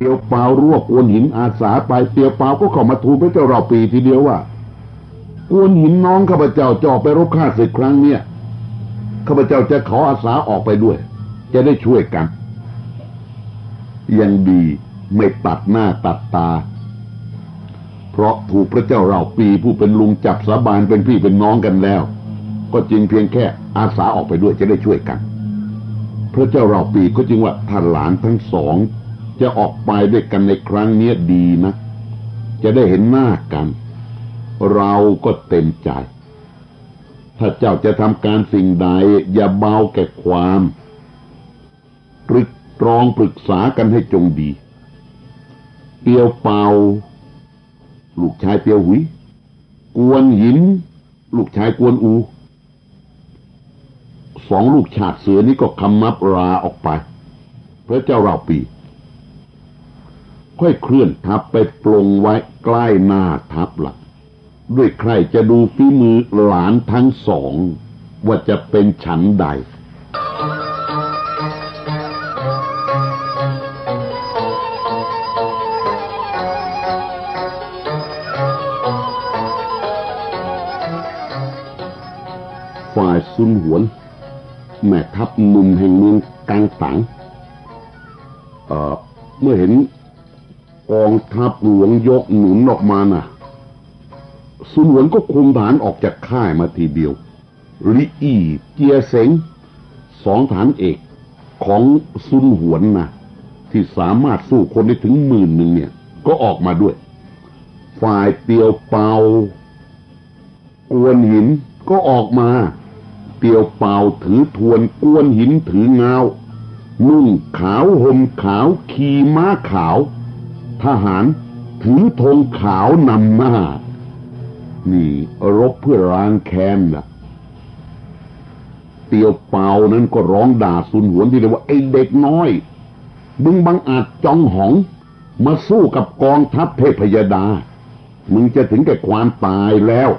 เตียวเปล่ารวบกวนหินอาสาไปเตียวเปล่าก็เข้ามาทูลพระเจ้าเราปีทีเดียวว่ากวนหินน้องข้าพเจ้าจะออกไปรบฆ่าศึกครั้งเนี้ยข้าพเจ้าจะขออาสาออกไปด้วยจะได้ช่วยกันยังดีไม่ตัดหน้าตัดตาเพราะถูกพระเจ้าเราปีผู้เป็นลุงจับสาบานเป็นพี่เป็นน้องกันแล้วก็จริงเพียงแค่อาสาออกไปด้วยจะได้ช่วยกันพระเจ้าเราปีก็จึงว่าถ้าหลานทั้งสองจะออกไปด้วยกันในครั้งนี้ดีนะจะได้เห็นหน้ากันเราก็เต็มใจถ้าเจ้าจะทำการสิ่งใดอย่าเบาแก่ความตรึกตรองปรึกษากันให้จงดีเตียวเปาลูกชายเตียวหุยกวนหินลูกชายกวนอูสองลูกชาติเสือนี้ก็คำนับราออกไปพระเจ้าเราปีค่อยเคลื่อนทัพไปปลงไว้ใกล้หน้าทัพหลักด้วยใครจะดูฝีมือหลานทั้งสองว่าจะเป็นฉันใดฝ่ายซุนหวนแม่ทัพหนุ่มแห่งเมืองกังสังเมื่อเห็นกองทัพหลวงยกหนุนออกมาน่ะซุนหวนก็คุมฐานออกจากค่ายมาทีเดียวลิอี้เจียเสงสองฐานเอกของซุนหวนนะที่สามารถสู้คนได้ถึง10,000เนี่ยก็ออกมาด้วยฝ่ายเตียวเปากวนหินก็ออกมาเตียวเปาถือทวนกวนหินถือเงานุ่งขาวห่มขาวขี่ม้าขาวทหารถือธงขาวนำหน้านี่รบเพื่อล้างแค้นนะเตียวเปานั้นก็ร้องด่าซุนหวนที่เรียกว่าไอ้เด็กน้อยมึงบังอาจจองหองมาสู้กับกองทัพเทพยดามึงจะถึงแก่ความตายแล้ว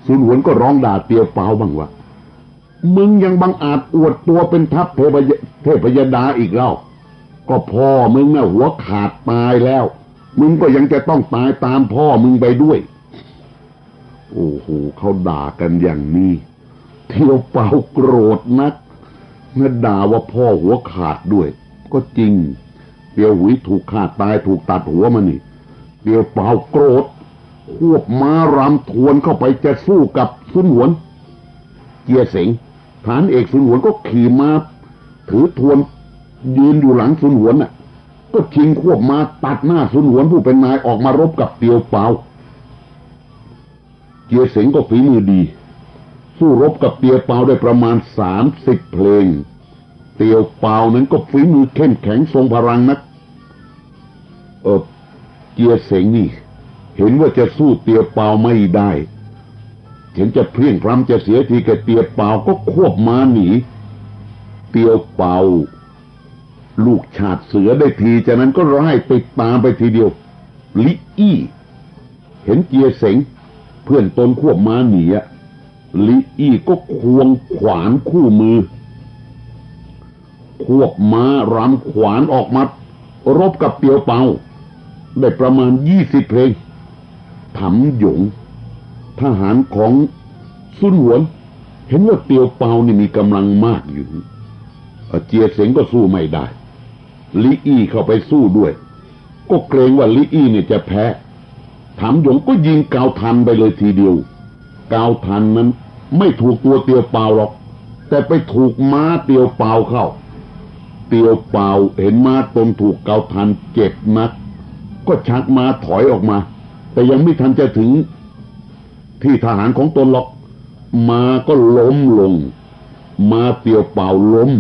ซุนหวนก็ร้องด่าเตียวเปาบ้างว่ามึงยังบังอาจอวดตัวเป็นทัพเทพยดาอีกเล่าก็พ่อมึงน่ะหัวขาดตายแล้วมึงก็ยังจะต้องตายตามพ่อมึงไปด้วยโอ้โหเขาด่ากันอย่างนี้เตียวเปาโกรธนักเมื่อด่าว่าพ่อหัวขาดด้วยก็จริงเตียวหุยถูกขาดตายถูกตัดหัวมานี่เตียวเปาโกรธควบม้ารำทวนเข้าไปจะสู้กับซุนหวนเจียเสงฐานเอกซุนหวนก็ขี่ม้าถือทวนยืนอยู่หลังซุนหวนน่ะก็ชิงควบม้าตัดหน้าซุนหวนผู้เป็นนายออกมารบกับเตียวเปาเจียเสงก็ฝีมือดีสู้รบกับเตียวเปาได้ประมาณ30 เพลงเตียวเปานั้นก็ฝีมือเข้มแข็งทรงพลังนักเจียเสงนี่เห็นว่าจะสู้เตียวเปาไม่ได้เห็นจะเพลียงพล้ำจะเสียทีกับเตียวเปาก็ควบม้าหนีเตียวเปาลูกชาติเสือได้ทีจากนั้นก็ไล่ติดตามไปทีเดียวลิอี้เห็นเจียเสงเพื่อนตนควบม้าหนีลิอี้ก็ควงขวานคู่มือควบม้ารำขวานออกมารบกับเตียวเปาได้ประมาณ20 เพลงถำหยงทหารของซุนหวนเห็นว่าเตียวเปานี่มีกำลังมากอยู่เจียเสงก็สู้ไม่ได้ลิอี้เข้าไปสู้ด้วยก็เกรงว่าลิอี้เนี่ยจะแพ้ถำหยงก็ยิงกาวทันไปเลยทีเดียวกาวทันนั้นไม่ถูกตัวเตียวเปาหรอกแต่ไปถูกม้าเตียวเปาเข้าเตียวเปาเห็นม้าตนถูกกาวทันเจ็บนักก็ชักม้าถอยออกมาแต่ยังไม่ทันจะถึงที่ทหารของตนหรอกม้าก็ล้มลงม้าเตียวเปาล้ม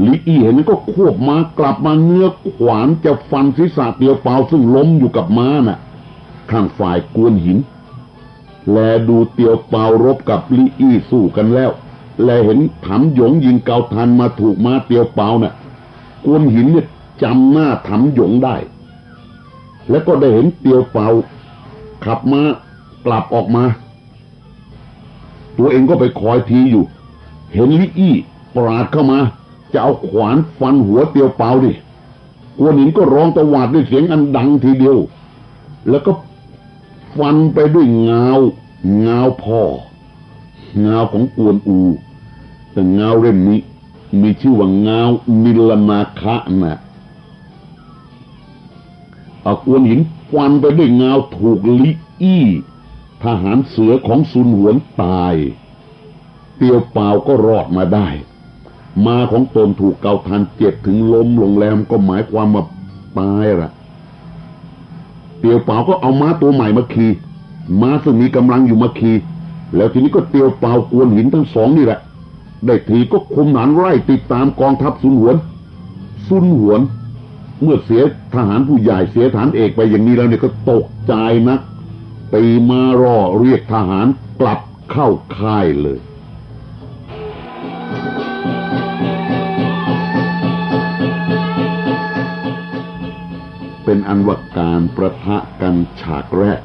ลิอี้เห็นนั้นก็ควบม้ากลับมาเงื้อขวานจะฟันศีรษะเตียวเปาซึ่งล้มอยู่กับม้าน่ะข้างฝ่ายกวนหินแลดูเตียวเปารบกับลิอี้สู้กันแล้วแลเห็นถำหยงยิงเกาทันมาถูกม้าเตียวเปาน่ะกวนหินเนี่ยจำหน้าถำหยงได้แล้วก็ได้เห็นเตียวเปาขับม้ากลับออกมาตัวเองก็ไปคอยทีอยู่เห็นลิอี้ปราดเข้ามา จะเอาขวานฟันหัวเตียวเปาดิกวนหินก็ร้องตะหวาดด้วยเสียงอันดังทีเดียวแล้วก็ฟันไปด้วยเงาพ่อเงาของกวนอูแต่เงาเล่มนี้มีชื่อว่าเงานิลนาคะนะกวนหินฟันไปด้วยเงาถูกลิอี้ทหารเสือของซุนหวนตายเตียวเปาก็รอดมาได้ม้าของตนถูกเกาทันเจ็บถึงล้มลงแล้วก็หมายความว่าตายละเตียวเปาก็เอาม้าตัวใหม่มาขี่ม้าซึ่งมีกำลังอยู่มาขี่แล้วทีนี้ก็เตียวเปากวนหินทั้งสองนี่แหละได้ทีก็คุมทหารไล่ติดตามกองทัพซุนหวนเมื่อเสียทหารผู้ใหญ่เสียฐานเอกไปอย่างนี้แล้วเนี่ยก็ตกใจนักตีม้ารอเรียกทหารกลับเข้าค่ายเลยเป็นอันว่าการประทะกันฉากแรก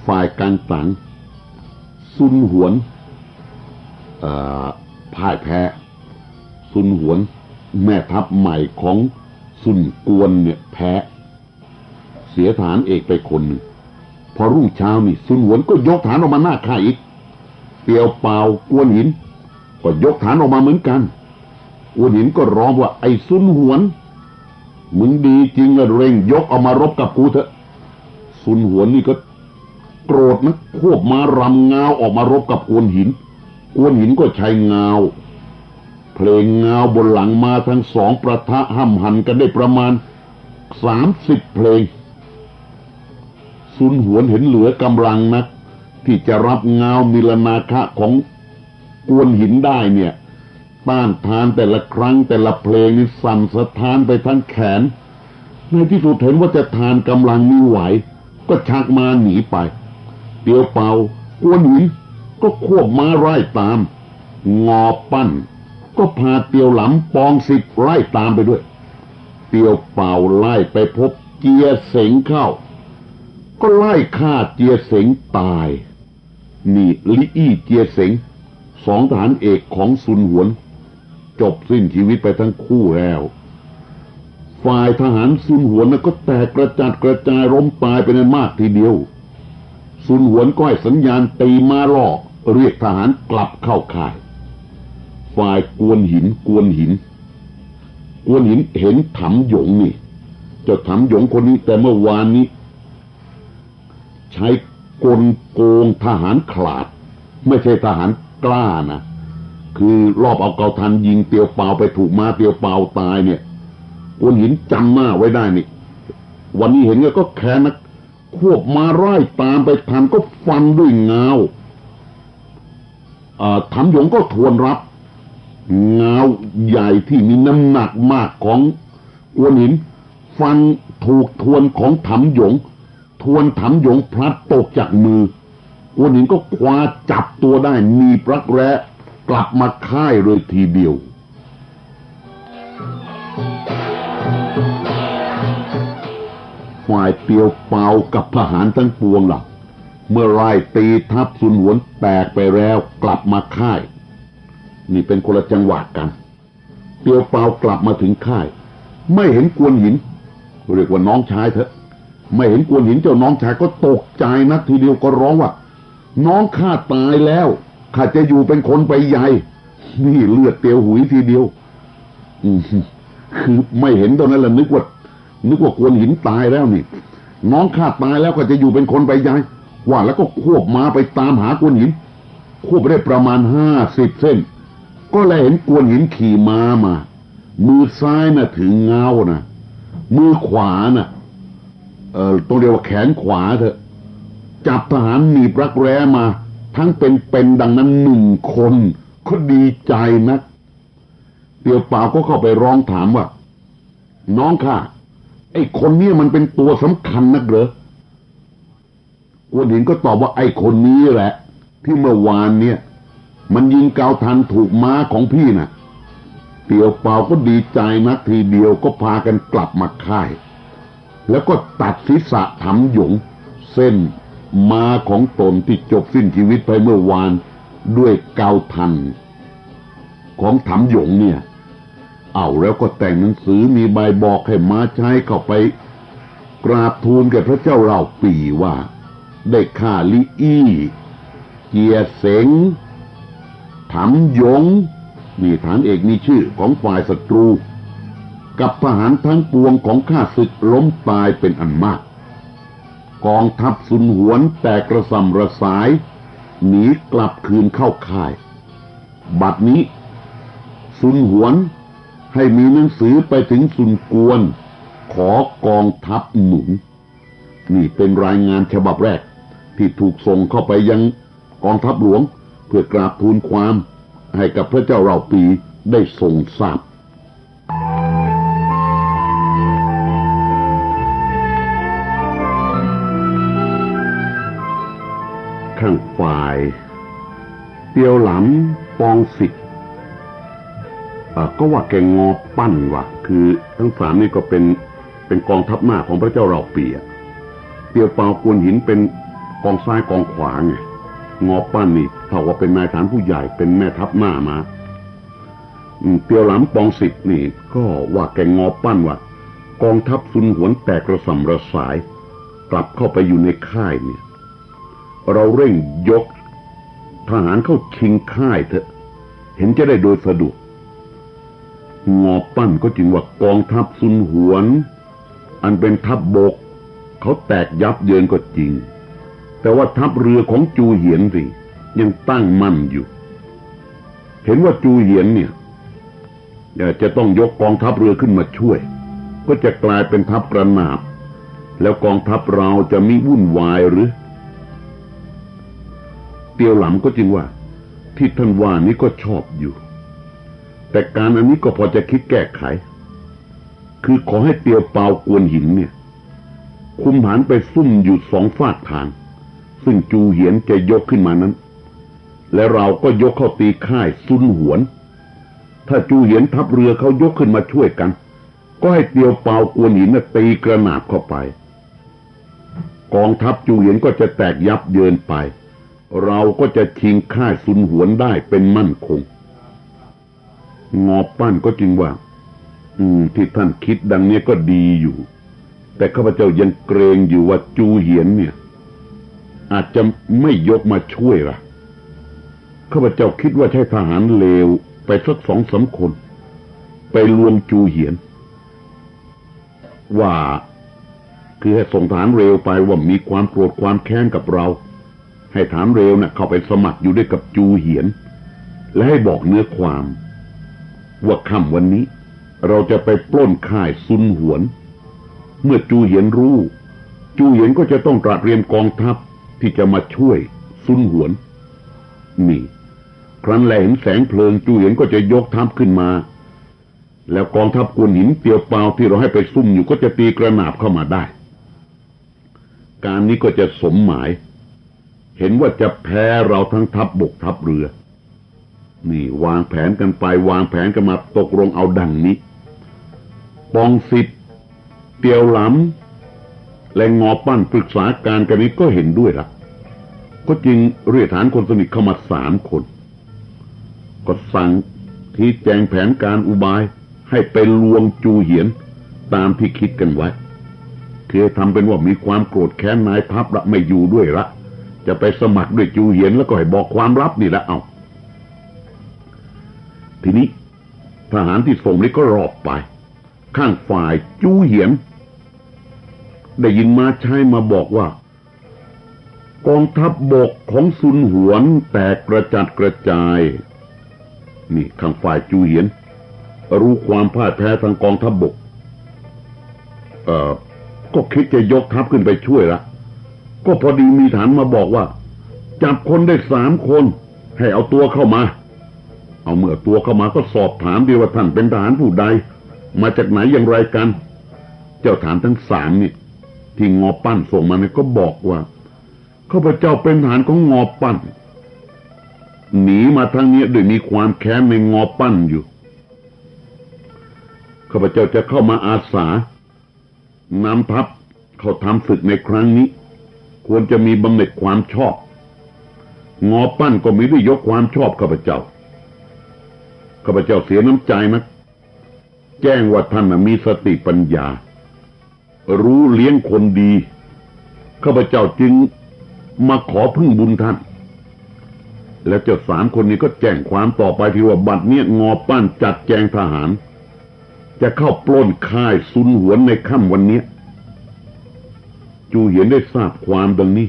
ฝ่ายกังตังซุนหวนพ่ายแพ้ซุนหวนแม่ทัพใหม่ของซุนกวนเนี่ยแพ้เสียฐานเอกไปคนหนึ่งพอรุ่งเช้านี่ซุนหวนก็ยกฐานออกมาหน้าค่ายอีกเตียวเปากวนหินก็ยกฐานออกมาเหมือนกันกวนหินก็ร้องว่าไอ้ซุนหวนมึงดีจริงอะเร่งยกเอามารบกับกูเถอะซุนหวนนี่ก็โกรธนะควบมารำเงาออกมารบกับกวนหินก็ใช้เงาเพลงเงาบนหลังมาทั้งสองประทะห้ำหันกันได้ประมาณ30เพลงซุนหวนเห็นเหลือกำลังนักที่จะรับเงามิลนาคะของกวนหินได้เนี่ยต้านทานแต่ละครั้งแต่ละเพลงนี่สั่นสะท้านไปทั้งแขนในที่สุดเห็นว่าจะทานกำลังไม่ไหวก็ชักม้าหนีไปเตียวเปากวนหินก็ควบม้าไล่ตามงอปั้นก็พาเตียวหลำปองสิบไล่ตามไปด้วยเตียวเปาไล่ไปพบเจียเสงเข้าก็ไล่ฆ่าเจียเสงตายนี่ลิอี้เจียเสงสองทหารเอกของซุนหวนจบสิ้นชีวิตไปทั้งคู่แล้วฝ่ายทหารซุนหวนก็แตกกระจัดกระจายล้มตายเป็นอันมากทีเดียวซุนหวนก็ให้สัญญาณตีม้าล่อเรียกทหารกลับเข้าค่ายฝ่ายกวนหินเห็นถำหยงนี่เจ้าถำหยงคนนี้แต่เมื่อวานนี้ใช้กลโกงทหารขลาดไม่ใช่ทหารกล้านะคือรอบเอาเกาทันยิงเตียวเปาไปถูกม้าเตียวเปาตายเนี่ยกวนหินจำหน้าไว้ได้นี่วันนี้เห็นก็แค้นนักควบม้าไล่ตามไปทันก็ฟันด้วยเงาถำหยงก็ทวนรับเงาใหญ่ที่มีน้ำหนักมากของกวนหินฟันถูกทวนของถำหยงทวนถำหยงพลัดตกจากมือกวนหินก็คว้าจับตัวได้มีปรักแร้กลับมาค่ายเลยทีเดียวฝ่ายเตียวเปากับทหารทั้งปวงล่ะเมื่อไล่ตีทัพซุนหวนแตกไปแล้วกลับมาค่ายนี่เป็นคนละจังหวะกันเตียวเปากลับมาถึงค่ายไม่เห็นกวนหินเรียกว่าน้องชายเถอะไม่เห็นกวนหินเจ้าน้องชายก็ตกใจนักทีเดียวก็ร้องว่าน้องข้าตายแล้วข้าจะอยู่เป็นคนไปใหญ่นี่เลือดเตียวหุยทีเดียวคือไม่เห็นตอนนั้นละนึกว่ากวนหินตายแล้วนี่น้องข้าตายแล้วก็จะอยู่เป็นคนไปใหญ่ว่าแล้วก็ควบม้าไปตามหากวนหินควบไปได้ประมาณ50 เส้นก็เลยเห็นกวนหินขี่ม้ามามือซ้ายน่ะถือเงานะมือขวาน่ะต้องเรียกว่าแขนขวาเถอะจับทหารหนีบรักแร้มาทั้งเป็นดังนั้น1 คนก็ดีใจนักเตียวเปาก็เข้าไปร้องถามว่าน้องข้าไอ้คนนี้มันเป็นตัวสำคัญนักเหรอกวนหินก็ตอบว่าไอ้คนนี้แหละที่เมื่อวานเนี่ยมันยิงเกาทันถูกม้าของพี่น่ะเตียวเปาก็ดีใจนักทีเดียวก็พากันกลับมาค่ายแล้วก็ตัดศีรษะถำหยงเส้นม้าของตนที่จบสิ้นชีวิตไปเมื่อวานด้วยเกาทัน ของถำหยงเนี่ยเอาแล้วก็แต่งหนังสือมีใบบอกให้มาใช้เข้าไปกราบทูลแก่พระเจ้าเหล่าปีว่าได้ฆ่าลิอี้เกียเสงถำหยงนี่ฐานเอกมีชื่อของฝ่ายศัตรูกับทหารทั้งปวงของข้าศึกล้มตายเป็นอันมากกองทัพสุนหวนแตกกระส่ำระสายหนีกลับคืนเข้าค่ายบัดนี้สุนหวนให้มีหนังสือไปถึงสุนกวนขอกองทัพหนุนนี่เป็นรายงานฉบับแรกที่ถูกส่งเข้าไปยังกองทัพหลวงเพื่อกราบทูลความให้กับพระเจ้าเหล่าปีได้ทรงทราบข้างฝ่ายเตียวหลำปองสิทธิ์ก็ว่าแกงอปั้นว่ะคือทั้งสามนี่ก็เป็นกองทัพหน้าของพระเจ้าเหล่าปีเตียวเปากวนหินเป็นกองซ้ายกองขวาไงงอปั้นนี่เท่าว่าเป็นนายฐานผู้ใหญ่เป็นแม่ทัพหน้ามาเตียวหลำปองสิทธิ์นี่ก็ว่าแกงอปั้นว่ากองทัพสุนหวนแตกระส่ำระสายกลับเข้าไปอยู่ในค่ายเนี่ยเราเร่งยกทหารเข้าชิงค่ายเถอะเห็นจะได้โดยสะดวกงอปั้นก็จึงว่ากองทัพสุนหวนอันเป็นทัพบกเขาแตกยับเยินก็จริงแต่ว่าทัพเรือของจูเหียนสิยังตั้งมั่นอยู่เห็นว่าจูเหียนเนี่ยจะต้องยกกองทัพเรือขึ้นมาช่วยก็จะกลายเป็นทัพกระนาบแล้วกองทัพเราจะมีวุ่นวายหรือเตียวหลำก็จึงว่าที่ท่านว่านี้ก็ชอบอยู่แต่การอันนี้ก็พอจะคิดแก้ไขคือขอให้เตียวเปากวนหินเนี่ยคุมหารไปซุ่มอยู่สองฝากทางซึ่งจูเหียนจะยกขึ้นมานั้นและเราก็ยกเข้าตีค่ายซุนหวนถ้าจูเหียนทัพเรือเขายกขึ้นมาช่วยกันก็ให้เตียวเปากวนหินตีกระหนาบเข้าไปกองทัพจูเหียนก็จะแตกยับเยินไปเราก็จะชิงค่ายซุนหวนได้เป็นมั่นคงงอปั้นก็จึงว่าที่ท่านคิดดังนี้ก็ดีอยู่แต่ข้าพเจ้ายังเกรงอยู่ว่าจูเหียนเนี่ยอาจจะไม่ยกมาช่วยล่ะข้าพเจ้าคิดว่าใช้ทหารเลวไปสัก2-3 คนไปลวงจูเหียนว่าคือให้ส่งทหารเร็วไปว่ามีความโกรธความแค้นกับเราให้ทหารเร็วเข้าไปสมัครอยู่ด้วยกับจูเหียนและให้บอกเนื้อความว่าค่ำวันนี้เราจะไปปล้นค่ายซุนหวนเมื่อจูเหียนรู้จูเหียนก็จะต้องตระเตรียมกองทัพที่จะมาช่วยซุนหวนนี่ครั้นแลเห็นแสงเพลิงจูเหียนก็จะยกทัพขึ้นมาแล้วกองทัพกวนหินเตียวเปาที่เราให้ไปซุ่มอยู่ก็จะตีกระหนาบเข้ามาได้การนี้ก็จะสมหมายเห็นว่าจะแพ้เราทั้งทัพบกทัพเรือนี่วางแผนกันไปวางแผนกันมาตกลงเอาดังนี้ปองสิทธิ์เตียวหลำและงอปั้นปรึกษาการกันนี้ก็เห็นด้วยล่ะก็จึงเรียกฐานคนสนิทเข้ามา3 คนก็สั่งที่แจงแผนการอุบายให้ไปลวงจูเหียนตามที่คิดกันไว้คือทำเป็นว่ามีความโกรธแค้นนายทัพละไม่อยู่ด้วยละจะไปสมัครด้วยจูเหียนแล้วก็ให้บอกความลับนี่ละเอาทีนี้ทหารที่ส่งนี้ก็รอบไปข้างฝ่ายจูเหียนได้ยินมาใช้มาบอกว่ากองทัพบกของซุนหวนแตกกระจัดกระจายนี่ข้างฝ่ายจูเหียนรู้ความพ่ายแพ้ทางกองทัพบกก็คิดจะยกทัพขึ้นไปช่วยละก็พอดีมีฐานมาบอกว่าจับคนได้3 คนให้เอาตัวเข้ามาเอาเมื่อตัวเข้ามาก็สอบถามดีว่าท่านเป็นทหารผู้ใดมาจากไหนอย่างไรกันเจ้าฐานทั้ง3นี่ที่งอปั้นส่งมาเนี่ยก็บอกว่าข้าพเจ้าเป็นทหารของงอปั้นหนีมาทางนี้โดยมีความแค้นในงอปั้นอยู่ข้าพเจ้าจะเข้ามาอาสานำทัพเข้าทำศึกในครั้งนี้ควรจะมีบำเหน็จความชอบงอปั้นก็ไม่ได้ยกความชอบข้าพเจ้า ข้าพเจ้าเสียน้ำใจนักแจ้งว่าท่านมีสติปัญญารู้เลี้ยงคนดีข้าพเจ้าจึงมาขอพึ่งบุญท่านแล้วเจ้า3 คนนี้ก็แจ้งความต่อไปที่ว่าบัดเนี้ยงอปั้นจัดแจงทหารจะเข้าปล้นค่ายซุนหวนในค่ำวันนี้จูเหียนได้ทราบความดังนี้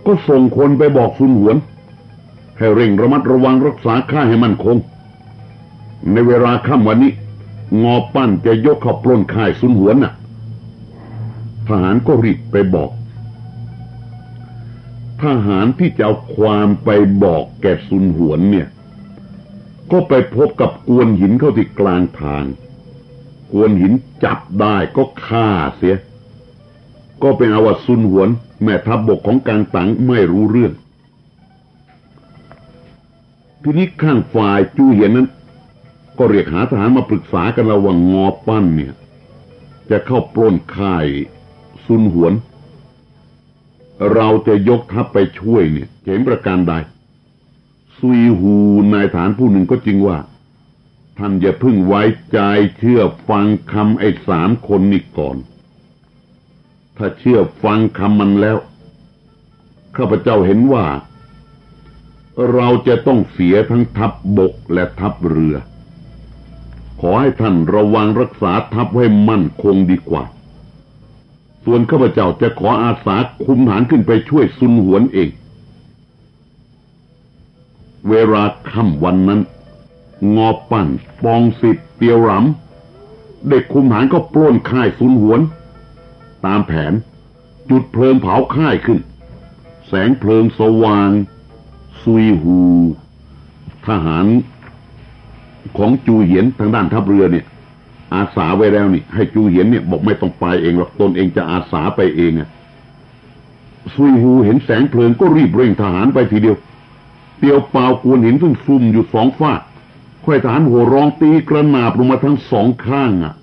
ก็ส่งคนไปบอกซุนหวนให้เร่งระมัดระวังรักษาค่ายให้มั่นคงในเวลาค่ำวันนี้งอปั้นจะยกเข้าปล้นค่ายซุนหวนน่ะทหารก็รีบไปบอกทหารที่จะเอาความไปบอกแก่ซุนหวนเนี่ยก็ไปพบกับกวนหินเข้าที่กลางทางกวนหินจับได้ก็ฆ่าเสียก็เป็นเอาว่าซุนหวนแม่ทัพบกของกางตังไม่รู้เรื่องทีนี้ข้างฝ่ายจูเหียนนั้นก็เรียกหาทหารมาปรึกษากันระหว่างงอปั้นเนี่ยจะเข้าปล้นค่ายซุนหวนเราจะยกทัพไปช่วยเนี่ยเห็นประการใดซุยฮูนายทหารผู้หนึ่งก็จริงว่าท่านอย่าพึ่งไว้ใจเชื่อฟังคำไอ้3 คนนี้ก่อนถ้าเชื่อฟังคำมันแล้วข้าพเจ้าเห็นว่าเราจะต้องเสียทั้งทัพบกและทัพเรือขอให้ท่านระวังรักษาทัพให้มั่นคงดีกว่าส่วนข้าพเจ้าจะขออาสาคุมทหารขึ้นไปช่วยซุนหวนเองเวลาค่ำวันนั้นงอปั้นปองสิทธิ์เตียวหลำเด็กคุมทหารก็ปล้นค่ายซุนหวนตามแผนจุดเพลิงเผาค่ายขึ้นแสงเพลิงสว่างซุยฮูทหารของจูเหียนทางด้านทัพเรือเนี่ยอาสาไว้แล้วนี่ให้จูเหียนเนี่ยบอกไม่ต้องไปเองหรอกตนเองจะอาสาไปเองอ่ะซุยฮูเห็นแสงเพลิงก็รีบเร่งทหารไปทีเดียวเตียวเปล่ากวนหินซึ่งซุ่มอยู่2 ฝากค่อยทหารหัวร้องตีกระนาบลงมาทั้ง2 ข้างอ่ะ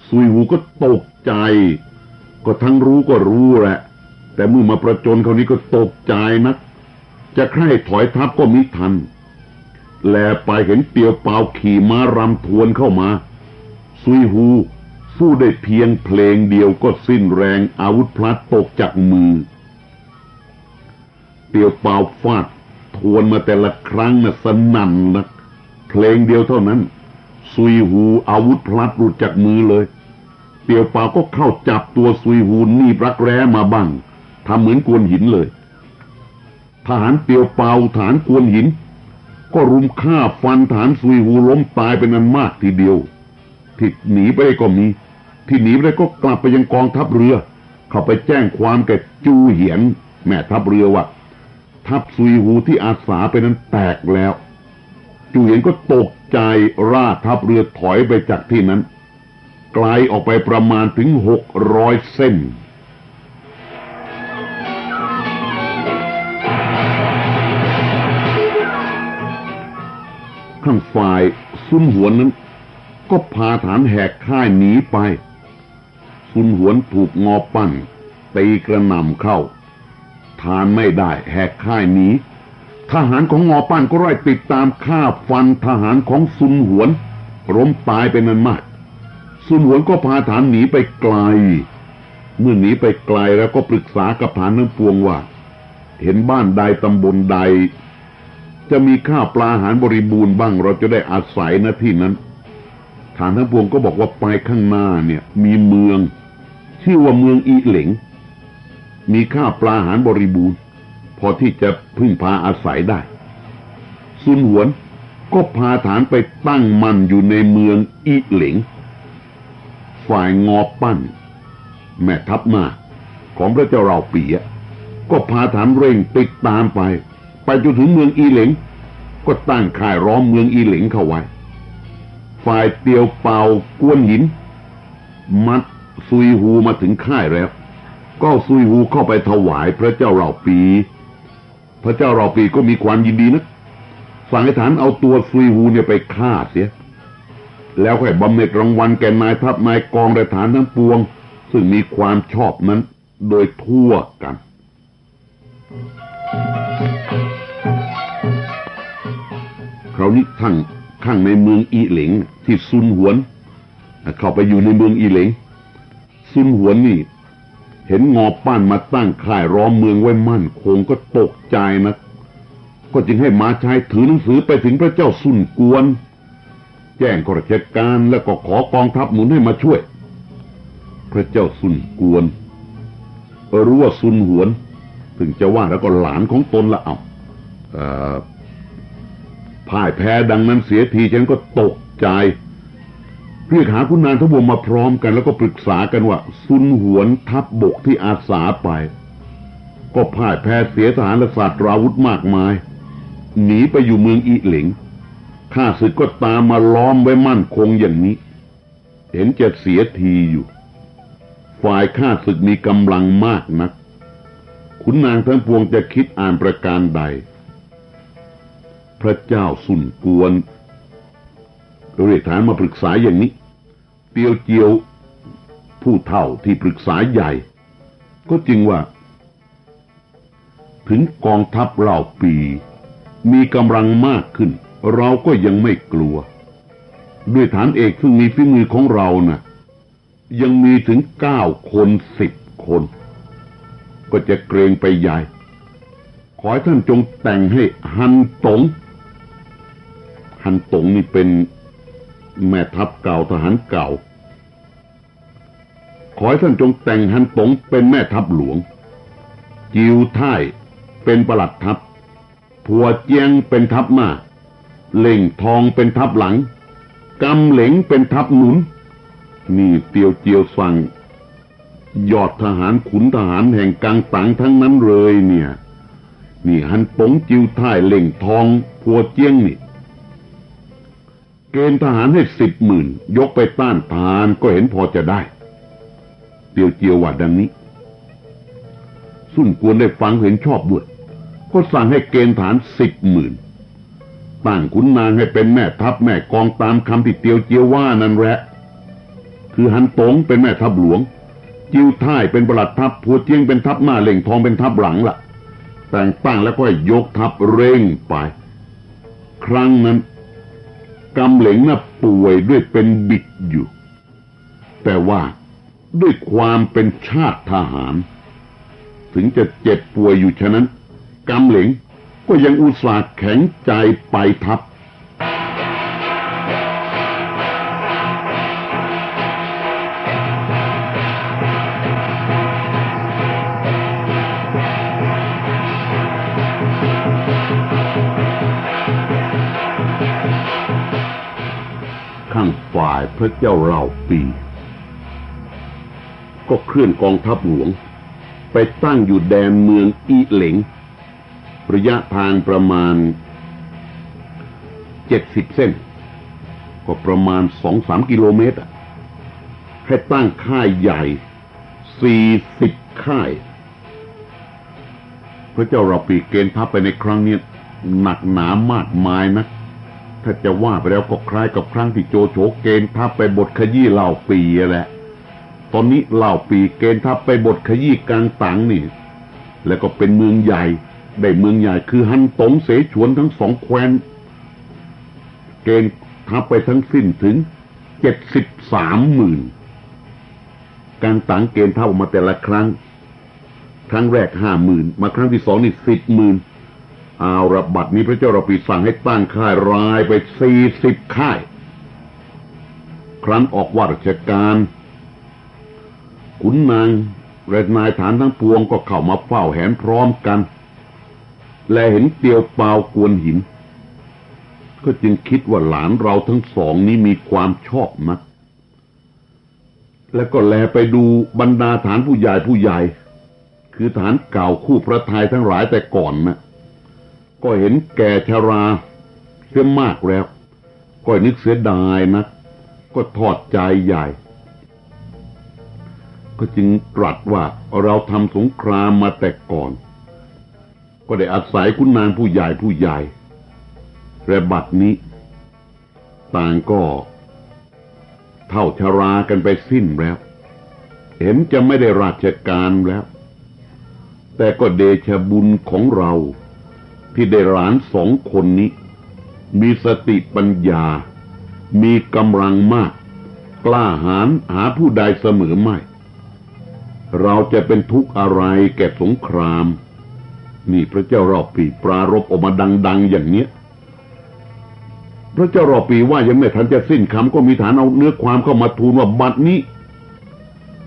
ซุยฮูก็ตกใจก็ทั้งรู้ก็รู้แหละแต่เมื่อมาประจนคราวนี้ก็ตกใจนักจะใคร่ถอยทัพก็มิทันแลไปเห็นเตียวเปล่าขี่ม้ารำทวนเข้ามาซุยฮูสู้ได้เพียงเพลงเดียวก็สิ้นแรงอาวุธพลัดตกจากมือเตียวเปล่าฟาดทวนมาแต่ละครั้งน่ะสนั่นนักเพลงเดียวเท่านั้นซุยฮูอาวุธพลัดหลุดจากมือเลยเตียวเปล่าก็เข้าจับตัวซุยฮูหนีบรักแร้มาบ้างทำเหมือนกวนหินเลยทหารเตียวเปล่าทหารกวนหินก็รุมฆ่าฟันทหารซุยฮูล้มตายเป็นอันมากทีเดียวที่หนีไปได้ก็มีที่หนีไปได้ก็กลับไปยังกองทัพเรือเข้าไปแจ้งความแก่จูเหียนแม่ทัพเรือว่าทัพซุยฮูที่อาสาไปนั้นแตกแล้วจูเหียนก็ตกใจราทัพเรือถอยไปจากที่นั้นไกลออกไปประมาณถึง600 เส้นข้างฝ่ายซุนหวนนั้นก็พาฐานแหกค่ายหนีไปซุนหวนถูกงอปั้นตีกระหน่ำเข้าทานไม่ได้แหกค่ายหนีทหารของงอปั้นก็ไล่ติดตามฆ่าฟันทหารของซุนหวนล้มตายเป็นอันมากซุนหวนก็พาฐานหนีไปไกลเมื่อหนีไปไกลแล้วก็ปรึกษากับฐานทั้งปวงว่าเห็นบ้านใดตำบลใดจะมีข้าวปลาอาหารบริบูรณ์บ้างเราจะได้อาศัยณที่นั้นฐานทั้งปวงก็บอกว่าไปข้างหน้าเนี่ยมีเมืองชื่อว่าเมืองอีเหลงมีข้าวปลาอาหารบริบูรณ์พอที่จะพึ่งพาอาศัยได้ซุนหวนก็พาฐานไปตั้งมั่นอยู่ในเมืองอีเหลงฝ่ายงอปั้นแม่ทัพมาของพระเจ้าเราปีก็พาฐานเร่งติดตามไปจนถึงเมืองอีเหลงก็ตั้งค่ายล้อมเมืองอีเหลงเข้าไว้ฝ่ายเตียวเปากวนหินมัดซุยฮูมาถึงค่ายแล้วก็ซุยฮูเข้าไปถวายพระเจ้าเราปีพระเจ้าเราปีก็มีความยินดีนะสั่งให้ฐานเอาตัวซุยฮูเนี่ยไปฆ่าเสียแล้วค่อยบำเหน็จรางวัลแก่นายทัพนายกองและฐานทั้งปวงซึ่งมีความชอบนั้นโดยทั่วกันคราวนี้ทั้ง ข้างในเมืองอีเหลงที่ซุนหวนเข้าไปอยู่ในเมืองอีเหลงซุนหวนนี่เห็นงอป้านมาตั้งค่ายล้อมเมืองไว้มั่นคงก็ตกใจนะก็จึงให้มาชายถือหนังสือไปถึงพระเจ้าซุนกวนแจ้งข้าราชการแล้วก็ขอกองทัพหนุนให้มาช่วยพระเจ้าซุนกวนรู้ว่าซุนหวนถึงจะว่าแล้วก็หลานของตนละพ่ายแพ้ดังนั้นเสียทีฉันก็ตกใจเรียกหาคุณนางทั้งวงมาพร้อมกันแล้วก็ปรึกษากันว่าซุนหวนทัพบกที่อาสาไปก็พ่ายแพ้เสียทหารและศาสตราวุธมากมายหนีไปอยู่เมืองอีเหลงข้าศึกก็ตามมาล้อมไว้มั่นคงอย่างนี้เห็นจะเสียทีอยู่ฝ่ายข้าศึกมีกำลังมากนักขุนนางทั้งปวงจะคิดอ่านประการใดพระเจ้าซุนกวนเรียกฐานมาปรึกษาอย่างนี้เตียวเจียวผู้เฒ่าที่ปรึกษาใหญ่ก็จริงว่าถึงกองทัพเหล่าปีมีกำลังมากขึ้นเราก็ยังไม่กลัวด้วยฐานเอกซึ่งมีฝีมือของเรานะยังมีถึง9 คน10 คนก็จะเกรงไปใหญ่ขอให้ท่านจงแต่งให้ฮันตงนี่เป็นแม่ทัพเก่าทหารเก่าขอให้ท่านจงแต่งฮันตงเป็นแม่ทัพหลวงจิวท่ายเป็นปลัดทัพผัวเจียงเป็นทัพหน้าเล่งทองเป็นทัพหลังกำเหลงเป็นทัพหนุนนี่เตียวเจียวสั่งยอดทหารขุนทหารแห่งกังตังทั้งนั้นเลยเนี่ยนี่ฮันตงจิวท่ายเล่งทองผัวเจียงนี่เกณฑ์ทหารให้10,000ยกไปต้านทานก็เห็นพอจะได้เตียวเจียวว่าดังนี้ซุ่นกวนได้ฟังเห็นชอบด้วยก็สั่งให้เกณฑ์ทหาร10,000ตั้งขุนนางให้เป็นแม่ทัพแม่กองตามคำที่เตียวเจียวว่านั่นแหละคือฮันตงเป็นแม่ทัพหลวงจิวท่ายเป็นปลัดทัพผัวเจียงเป็นทัพหน้าเล่งทองเป็นทัพหลังล่ะแต่งตั้งแล้วก็ยกทัพเร่งไปครั้งนั้นกำเหลงน่ะป่วยด้วยเป็นบิดอยู่แต่ว่าด้วยความเป็นชาติทหารถึงจะเจ็บป่วยอยู่ฉะนั้นกำเหลงก็ยังอุตส่าห์แข็งใจไปทัพข้างฝ่ายพระเจ้าเหล่าปีก็เคลื่อนกองทัพหลวงไปตั้งอยู่แดนเมืองอีเหลงระยะทางประมาณ70 เส้นก็ประมาณ 2-3 กิโลเมตรให้ตั้งค่ายใหญ่40 ค่ายพระเจ้าเหล่าปีเกณฑ์ทัพไปในครั้งนี้หนักหนามากมายนะถ้าจะว่าไปแล้วก็คล้ายกับครั้งที่โจโฉเกณฑ์ทัพไปบทขยี้เหล่าปีแหละตอนนี้เหล่าปีเกณฑ์ทัพไปบทขยี้กลางตังนี่แล้วก็เป็นเมืองใหญ่ได้เมืองใหญ่คือฮันตงเสฉวนทั้ง2 แคว้นเกณฑ์ทัพไปทั้งสิ้นถึง73,000กลางตังเกณฑ์ทัพออกมาแต่ละครั้งแรก50,000มาครั้งที่2นี่10,000เอาระบัดนี้พระเจ้าเราปีสั่งให้ตั้งค่ายรายไป40 ค่ายครั้นออกว่าราชการขุนนางและนายฐานทั้งปวงก็เข้ามาเฝ้าแหนพร้อมกันและเห็นเตียวเปากวนหินก็จึงคิดว่าหลานเราทั้งสองนี้มีความชอบนักแล้วก็แลไปดูบรรดาฐานผู้ใหญ่คือฐานเก่าคู่พระทัยทั้งหลายแต่ก่อนนะก็เห็นแก่ชราเสียมากแล้วก็นึกเสียดายนะก็ทอดใจใหญ่ก็จึงตรัสว่าเราทำสงครามมาแต่ก่อนก็ได้อาศัยขุนนางผู้ใหญ่และบัดนี้ต่างก็เฒ่าชรากันไปสิ้นแล้วเห็นจะไม่ได้ราชการแล้วแต่ก็เดชบุญของเราที่ได้หลาน2 คนนี้ มีสติปัญญามีกำลังมากกล้าหาญหาผู้ใดเสมอไม่เราจะเป็นทุกข์อะไรแก่สงครามนี่พระเจ้ารอบปีปรารภออกมาดังๆอย่างเนี้ยพระเจ้ารอบปีว่ายังไม่ทันจะสิ้นคำก็มีฐานเอาเนื้อความเข้ามาทูลว่าบัดนี้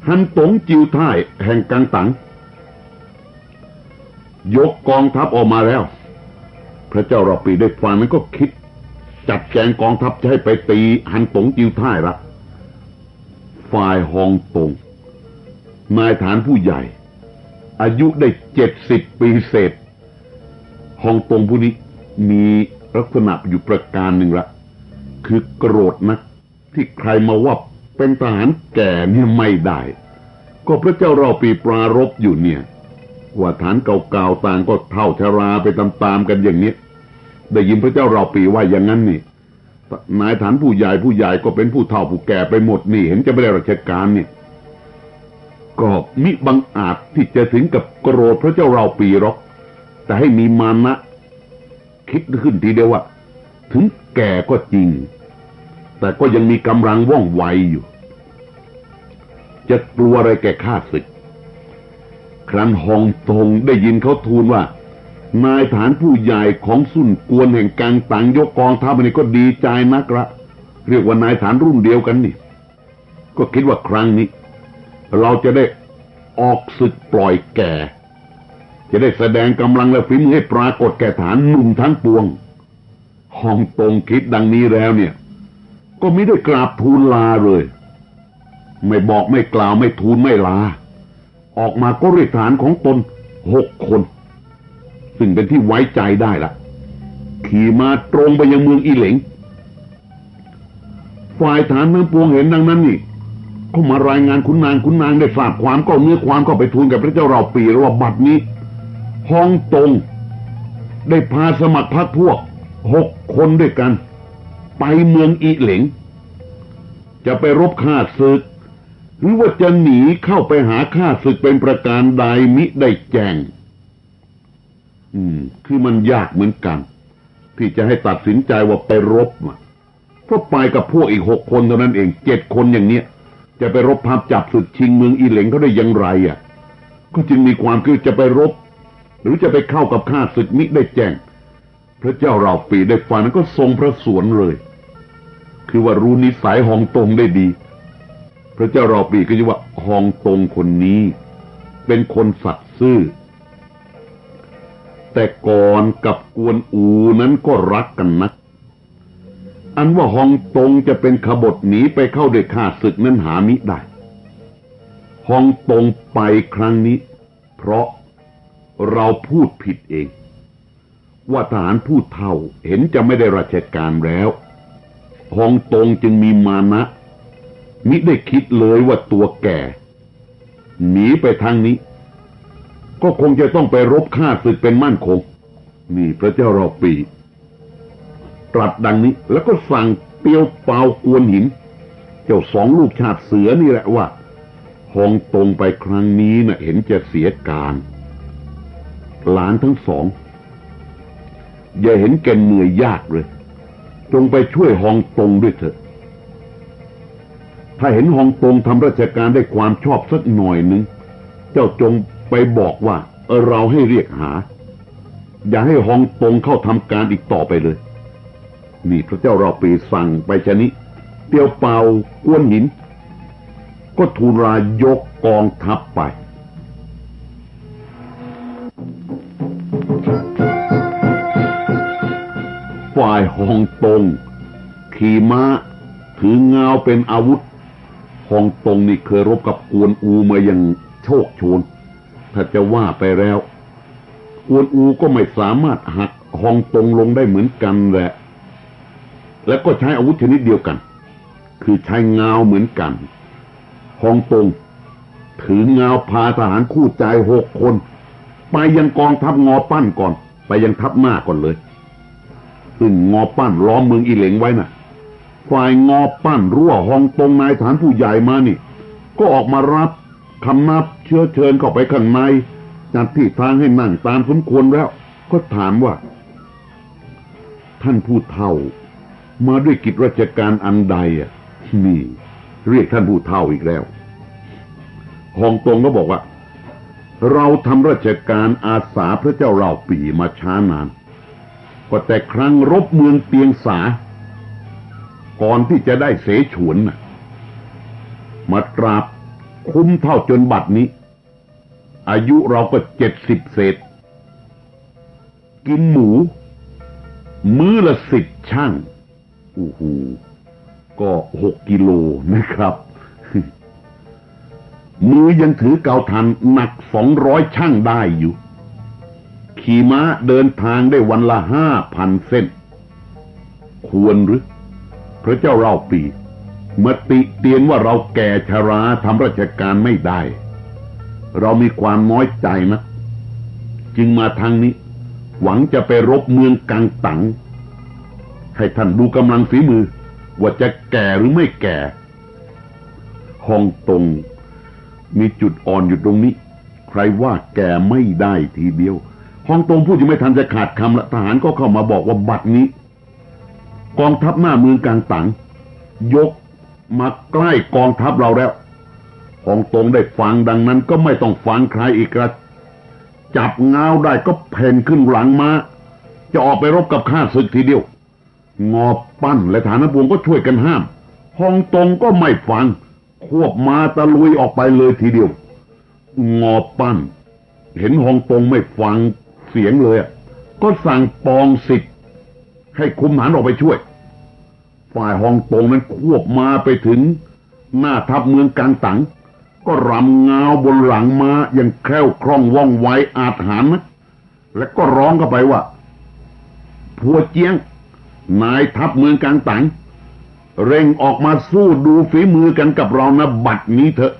ฮันตงจิวท่ายแห่งกังตังยกกองทัพออกมาแล้วพระเจ้ารอบปีได้ฟังนั้นก็คิดจัดแจงกองทัพจะให้ไปตีฮันตงจิวท่ายละฝ่ายฮองตงนายฐานผู้ใหญ่อายุได้70 ปีเศษฮองตงผู้นี้มีลักษณะอยู่ประการหนึ่งละคือโกรธนักที่ใครมาว่าเป็นทหารแก่เนี่ยไม่ได้ก็พระเจ้ารอปีปรารภอยู่เนี่ยว่าฐานเก่าๆต่างก็เฒ่าชราไปตามๆกันอย่างนี้ได้ยินพระเจ้ารอปีว่าอย่างนั้นนี่นายฐานผู้ใหญ่ก็เป็นผู้เฒ่าผู้แก่ไปหมดนี่เห็นจะไม่ได้ราชการเนี่ยก็มิบังอาจที่จะถึงกับโกรธพระเจ้าเราปีหรอกแต่ให้มีมานะคิดขึ้นทีเดียวว่าถึงแก่ก็จริงแต่ก็ยังมีกำลังว่องไวอยู่จะกลัวอะไรแก่ข้าศึกครั้นฮองตงได้ยินเขาทูลว่านายฐานผู้ใหญ่ของซุนกวนแห่งกังตังยกกองทัพนี่ก็ดีใจนักละเรียกว่านายฐานรุ่นเดียวกันนี่ก็คิดว่าครั้งนี้เราจะได้ออกศึกปล่อยแก่จะได้แสดงกำลังและฝีมือให้ปรากฏแก่ฐานหนุ่มทั้งปวงฮองตงคิดดังนี้แล้วเนี่ยก็ไม่ได้กราบทูลลาเลยไม่บอกไม่กล่าวไม่ทูลไม่ลาออกมาก็เรียกฐานของตน6 คนซึ่งเป็นที่ไว้ใจได้ละขี่มาตรงไปยังเมืองอีเหลงฝ่ายฐานทั้งปวงเห็นดังนั้นนี่ก็มารายงานขุนนางได้ทราบความก็เนื้อความก็ไปทูลกับพระเจ้าเราปีว่าบัดนี้ฮองตงได้พาสมัครพรรคพวก6 คนด้วยกันไปเมืองอีเหลงจะไปรบข้าศึกหรือว่าจะหนีเข้าไปหาข้าศึกเป็นประการใดมิได้แจ้งคือมันยากเหมือนกันที่จะให้ตัดสินใจว่าไปรบเพราะไปกับพวกอีก6 คนเท่านั้นเอง7 คนอย่างเนี้ยจะไปรบพับจับศึกชิงเมืองอีเหลงเขาได้อย่างไรก็จึงมีความคิดจะไปรบหรือจะไปเข้ากับข้าศึกมิได้แจ้งพระเจ้าเราปีได้ฟังนั้นก็ทรงพระสวนเลยคือว่ารู้นิสัยฮองตงได้ดีพระเจ้าเราปีก็จะว่าฮองตงคนนี้เป็นคนสัตย์ซื่อแต่ก่อนกับกวนอูนั้นก็รักกันนักอันว่าฮองตงจะเป็นขบฏหนีไปเข้าด้วยข้าศึกนั้นหามิได้ฮองตงไปครั้งนี้เพราะเราพูดผิดเองว่าทหารผู้เฒ่าเห็นจะไม่ได้ราชการแล้วฮองตงจึงมีมานะมิได้คิดเลยว่าตัวแก่หนีไปทางนี้ก็คงจะต้องไปรบฆ่าศึกเป็นมั่นคงนี่พระเจ้ารอปีตรัสดังนี้แล้วก็สั่งเตียวเปากวนหินเจ้า2 ลูกชาติเสือนี่แหละว่าฮองตงไปครั้งนี้เห็นจะเสียการหลานทั้ง2อย่าเห็นแก่เหนื่อยยากเลยจงไปช่วยฮองตงด้วยเถอะถ้าเห็นฮองตงทำราชการได้ความชอบสักหน่อยนึงเจ้าจงไปบอกว่าเราให้เรียกหาอย่าให้ฮองตงเข้าทำการอีกต่อไปเลยนี่พระเจ้าเราปีสั่งไปชะนี้เตียวเปากวนหินก็ทูลลายกกองทัพไปฝ่ายฮองตงขี่ม้าถือเงาเป็นอาวุธฮองตงนี่เคยรบกับกวนอูมาอย่างโชคโชนถ้าจะว่าไปแล้วกวนอูก็ไม่สามารถหักฮองตงลงได้เหมือนกันแหละแล้วก็ใช้อาวุธชนิดเดียวกันคือใช้เงาเหมือนกันฮองตงถือเงาพาทหารคู่ใจ6 คนไปยังกองทัพงอปั้นก่อนไปยังทัพหน้าก่อนเลยซึ่งงอปั้นล้อมเมืองอีเหลงไว้ฝ่ายงอปั้นรั่วฮองตงนายฐานผู้ใหญ่มานี่ก็ออกมารับคำนับเชื้อเชิญเข้าไปข้างในจัดที่ทางให้นั่งตามสมควรแล้วก็ถามว่า ท่านผู้เฒ่ามาด้วยกิจราชการอันใดนี่เรียกท่านผู้เฒ่าอีกแล้วฮองตงก็บอกว่าเราทำราชการอาสาพระเจ้าเหล่าปี่มาช้านานก็แต่ครั้งรบเมืองเปียงสาก่อนที่จะได้เสฉวนมาตราบคุ้มเท่าจนบัดนี้อายุเราก็70เศษกินหมูมื้อละ10ช่างโอ้โหก็6กิโลนะครับมือยังถือเกาทันหนัก200ช่างได้อยู่ขี่ม้าเดินทางได้วันละ 5,000 เส้นควรหรือพระเจ้าเล่าปีเมื่อติเตียนว่าเราแก่ชราทำราชการไม่ได้เรามีความน้อยใจนะจึงมาทางนี้หวังจะไปรบเมืองกังตังให้ท่านดูกำลังฝีมือว่าจะแก่หรือไม่แก่ฮองตงมีจุดอ่อนอยู่ตรงนี้ใครว่าแก่ไม่ได้ทีเดียวฮองตงพูดยังไม่ทันจะขาดคำละทหารก็เข้ามาบอกว่าบัดนี้กองทัพหน้าเมืองกังตังยกมาใกล้กองทัพเราแล้วฮองตงได้ฟังดังนั้นก็ไม่ต้องฟังใครอีกละจับเงาได้ก็เพ่นขึ้นหลังมาจะออกไปรบกับข้าศึกทีเดียวงอปั้นและฐานพวงก็ช่วยกันห้ามฮองตงก็ไม่ฟังควบมาตะลุยออกไปเลยทีเดียวงอปั้นเห็นฮองตงไม่ฟังเสียงเลยก็สั่งปองสิทธิ์ให้คุมทหารออกไปช่วยฝ่ายฮองตงนั้นควบมาไปถึงหน้าทัพเมืองกังตังก็รำเงาบนหลังม้าอย่างแคล่วคล่องว่องไวอาถรรพ์นะและก็ร้องเข้าไปว่าพัวเจียงนายทัพเมืองกังตังเร่งออกมาสู้ดูฝีมือกันกับเรานะบัดนี้เถอะ